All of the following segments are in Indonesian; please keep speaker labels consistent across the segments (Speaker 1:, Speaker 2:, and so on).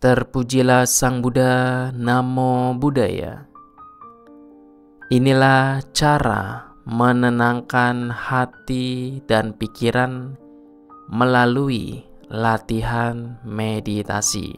Speaker 1: Terpujilah Sang Buddha, Namo Buddhaya. Inilah cara menenangkan hati dan pikiran melalui latihan meditasi.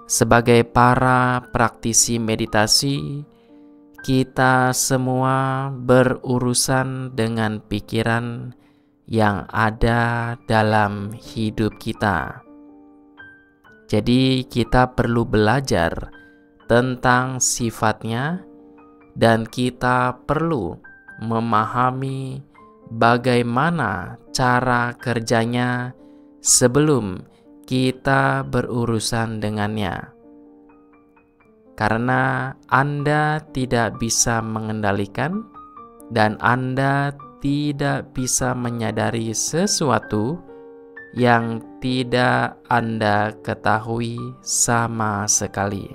Speaker 1: Sebagai para praktisi meditasi, kita semua berurusan dengan pikiran yang ada dalam hidup kita. Jadi kita perlu belajar tentang sifatnya dan kita perlu memahami bagaimana cara kerjanya sebelum kita berurusan dengannya. Karena Anda tidak bisa mengendalikan dan Anda tidak bisa menyadari sesuatu yang tidak Anda ketahui sama sekali.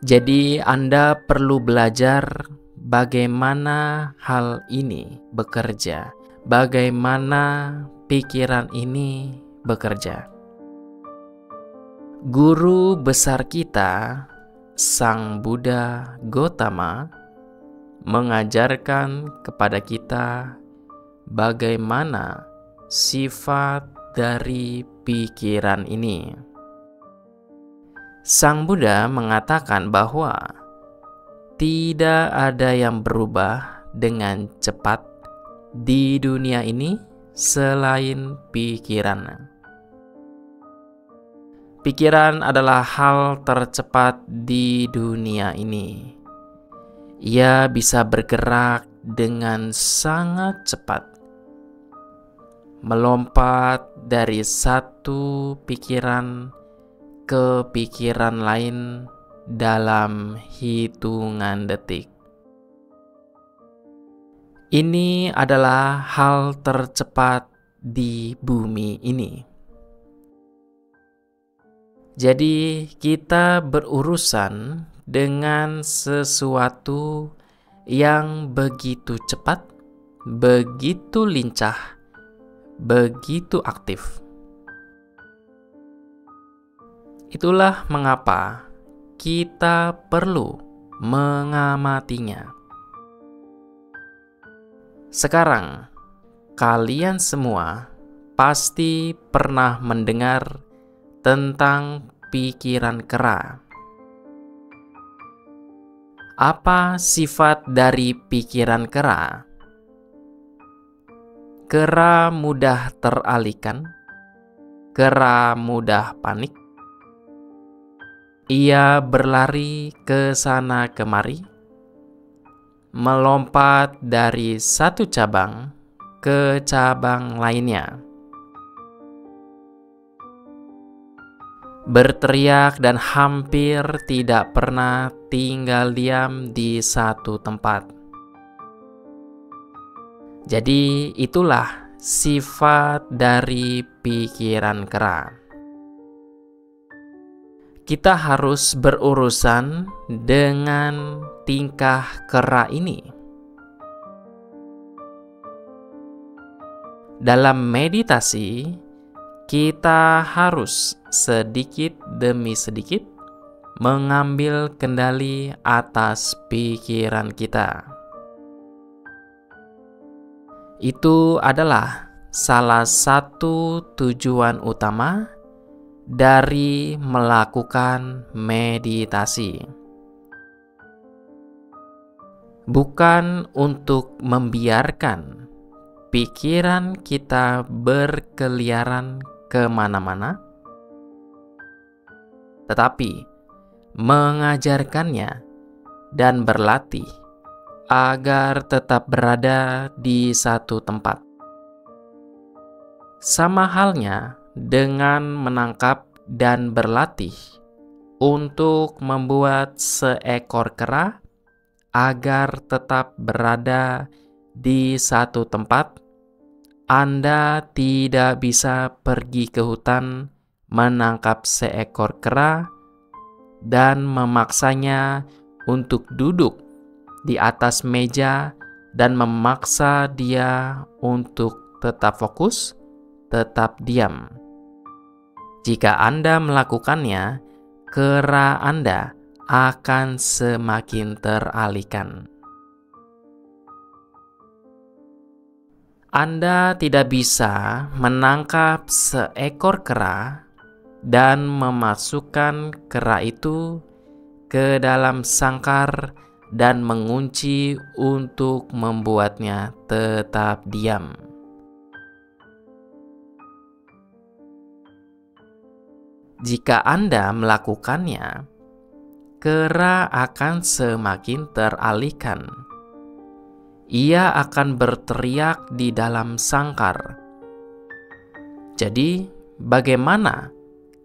Speaker 1: Jadi Anda perlu belajar bagaimana hal ini bekerja, bagaimana pikiran ini bekerja. Guru besar kita, Sang Buddha Gotama, mengajarkan kepada kita bagaimana sifat dari pikiran ini. Sang Buddha mengatakan bahwa tidak ada yang berubah dengan cepat di dunia ini selain pikiran. Pikiran adalah hal tercepat di dunia ini. Ia bisa bergerak dengan sangat cepat, melompat dari satu pikiran ke pikiran lain dalam hitungan detik. Ini adalah hal tercepat di bumi ini. Jadi kita berurusan dengan sesuatu yang begitu cepat, begitu lincah, begitu aktif. Itulah mengapa kita perlu mengamatinya. Sekarang, kalian semua pasti pernah mendengar tentang pikiran kera. Apa sifat dari pikiran kera? Kera mudah teralihkan, kera mudah panik. Ia berlari ke sana kemari, melompat dari satu cabang ke cabang lainnya. Berteriak dan hampir tidak pernah tinggal diam di satu tempat. Jadi itulah sifat dari pikiran kera. Kita harus berurusan dengan tingkah kera ini. Dalam meditasi, kita harus sedikit demi sedikit mengambil kendali atas pikiran kita. Itu adalah salah satu tujuan utama dari melakukan meditasi. Bukan untuk membiarkan pikiran kita berkeliaran kemana-mana, tetapi mengajarkannya dan berlatih agar tetap berada di satu tempat. Sama halnya dengan menangkap dan berlatih untuk membuat seekor kera agar tetap berada di satu tempat. Anda tidak bisa pergi ke hutan menangkap seekor kera dan memaksanya untuk duduk di atas meja dan memaksa dia untuk tetap fokus, tetap diam. Jika Anda melakukannya, kera Anda akan semakin teralihkan. Anda tidak bisa menangkap seekor kera dan memasukkan kera itu ke dalam sangkar dan mengunci untuk membuatnya tetap diam. Jika Anda melakukannya, kera akan semakin teralihkan. Ia akan berteriak di dalam sangkar. Jadi, bagaimana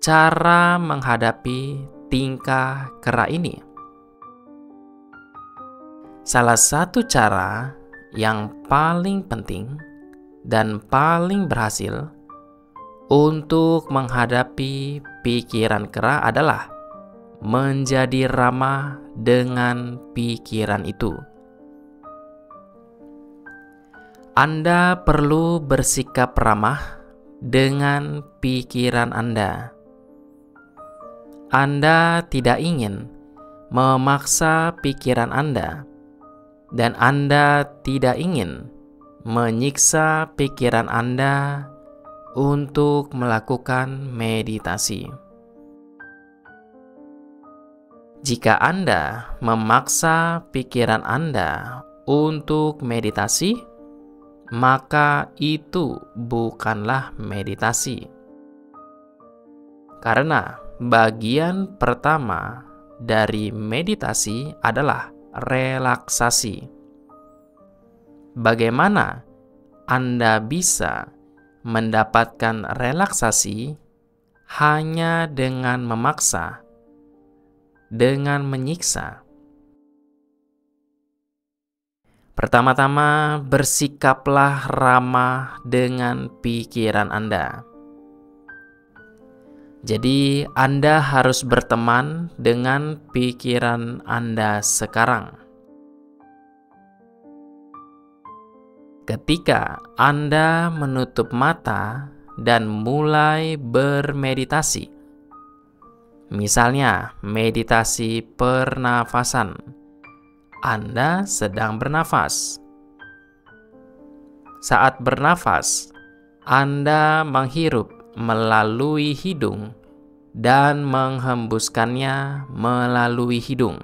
Speaker 1: cara menghadapi tingkah kera ini? Salah satu cara yang paling penting dan paling berhasil untuk menghadapi pikiran kera adalah menjadi ramah dengan pikiran itu. Anda perlu bersikap ramah dengan pikiran Anda. Anda tidak ingin memaksa pikiran Anda, dan Anda tidak ingin menyiksa pikiran Anda untuk melakukan meditasi. Jika Anda memaksa pikiran Anda untuk meditasi, maka itu bukanlah meditasi. Karena bagian pertama dari meditasi adalah relaksasi. Bagaimana Anda bisa mendapatkan relaksasi hanya dengan memaksa, dengan menyiksa? Pertama-tama, bersikaplah ramah dengan pikiran Anda. Jadi, Anda harus berteman dengan pikiran Anda sekarang. Ketika Anda menutup mata dan mulai bermeditasi, misalnya meditasi pernafasan, Anda sedang bernafas. Saat bernafas, Anda menghirup melalui hidung dan menghembuskannya melalui hidung.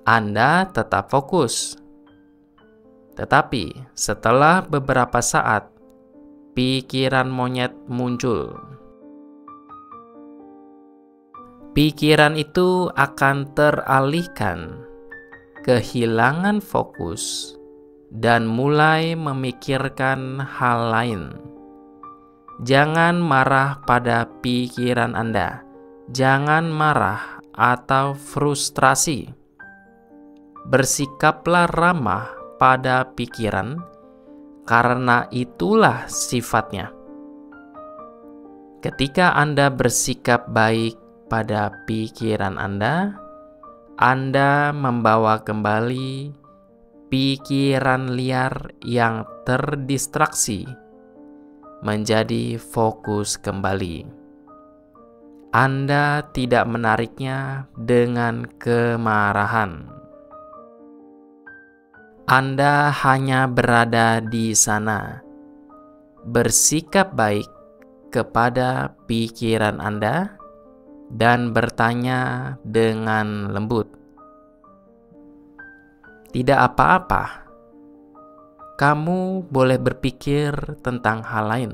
Speaker 1: Anda tetap fokus. Tetapi setelah beberapa saat, pikiran monyet muncul. Pikiran itu akan teralihkan, kehilangan fokus, dan mulai memikirkan hal lain. Jangan marah pada pikiran Anda. Jangan marah atau frustrasi. Bersikaplah ramah pada pikiran, karena itulah sifatnya. Ketika Anda bersikap baik pada pikiran Anda membawa kembali pikiran liar yang terdistraksi menjadi fokus kembali. Anda tidak menariknya dengan kemarahan. Anda hanya berada di sana, bersikap baik kepada pikiran Anda, dan bertanya dengan lembut, "Tidak apa-apa, kamu boleh berpikir tentang hal lain,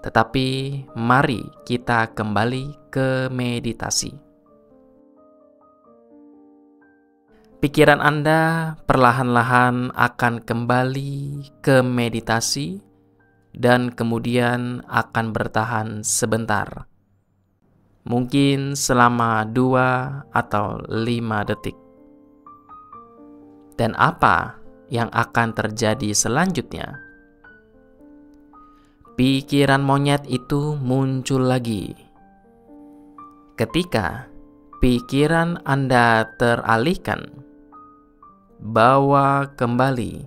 Speaker 1: tetapi mari kita kembali ke meditasi." Pikiran Anda perlahan-lahan akan kembali ke meditasi dan kemudian akan bertahan sebentar. Mungkin selama 2 atau 5 detik. Dan apa yang akan terjadi selanjutnya? Pikiran monyet itu muncul lagi. Ketika pikiran Anda teralihkan, bawa kembali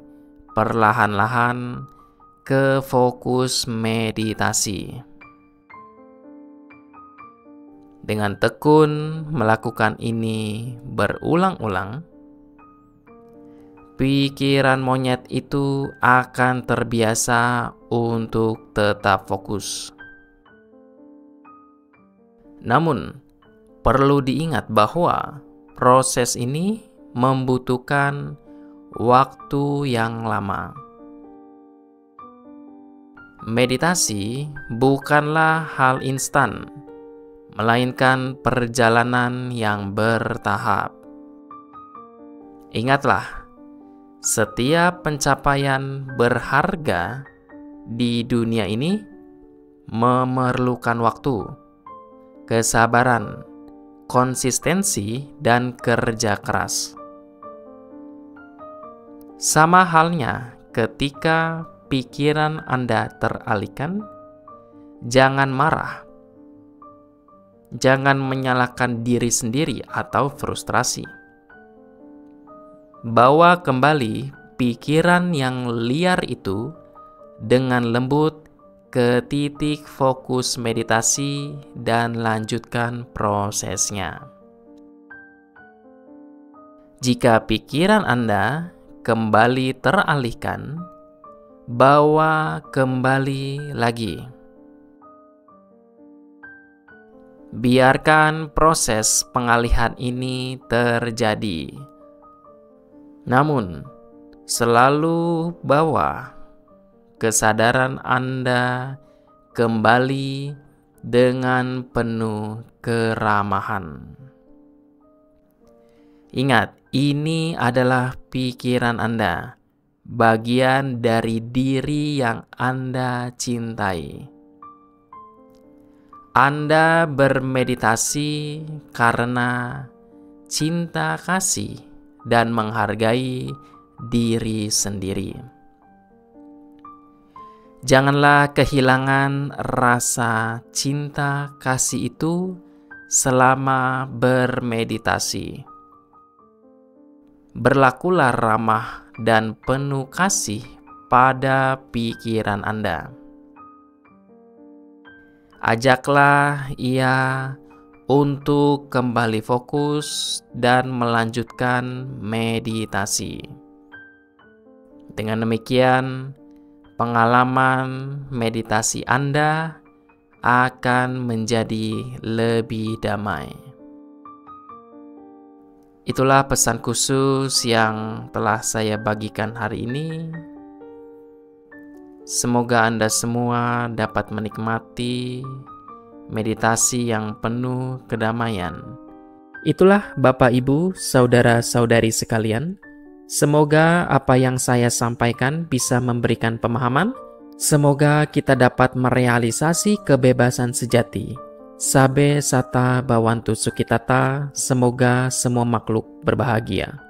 Speaker 1: perlahan-lahan ke fokus meditasi. Dengan tekun melakukan ini berulang-ulang, pikiran monyet itu akan terbiasa untuk tetap fokus. Namun, perlu diingat bahwa proses ini membutuhkan waktu yang lama. Meditasi bukanlah hal instan, melainkan perjalanan yang bertahap. Ingatlah, setiap pencapaian berharga di dunia ini memerlukan waktu, kesabaran, konsistensi, dan kerja keras. Sama halnya ketika pikiran Anda teralihkan, jangan marah. Jangan menyalahkan diri sendiri atau frustrasi. Bawa kembali pikiran yang liar itu dengan lembut ke titik fokus meditasi dan lanjutkan prosesnya. Jika pikiran Anda kembali teralihkan, bawa kembali lagi. Biarkan proses pengalihan ini terjadi. Namun, selalu bawa kesadaran Anda kembali dengan penuh keramahan. Ingat, ini adalah pikiran Anda, bagian dari diri yang Anda cintai. Anda bermeditasi karena cinta kasih dan menghargai diri sendiri. Janganlah kehilangan rasa cinta kasih itu selama bermeditasi. Berlakulah ramah dan penuh kasih pada pikiran Anda. Ajaklah ia untuk kembali fokus dan melanjutkan meditasi. Dengan demikian, pengalaman meditasi Anda akan menjadi lebih damai. Itulah pesan khusus yang telah saya bagikan hari ini. Semoga Anda semua dapat menikmati meditasi yang penuh kedamaian. Itulah Bapak, Ibu, saudara-saudari sekalian. Semoga apa yang saya sampaikan bisa memberikan pemahaman. Semoga kita dapat merealisasi kebebasan sejati. Sabe sata bawantu sukitata, semoga semua makhluk berbahagia.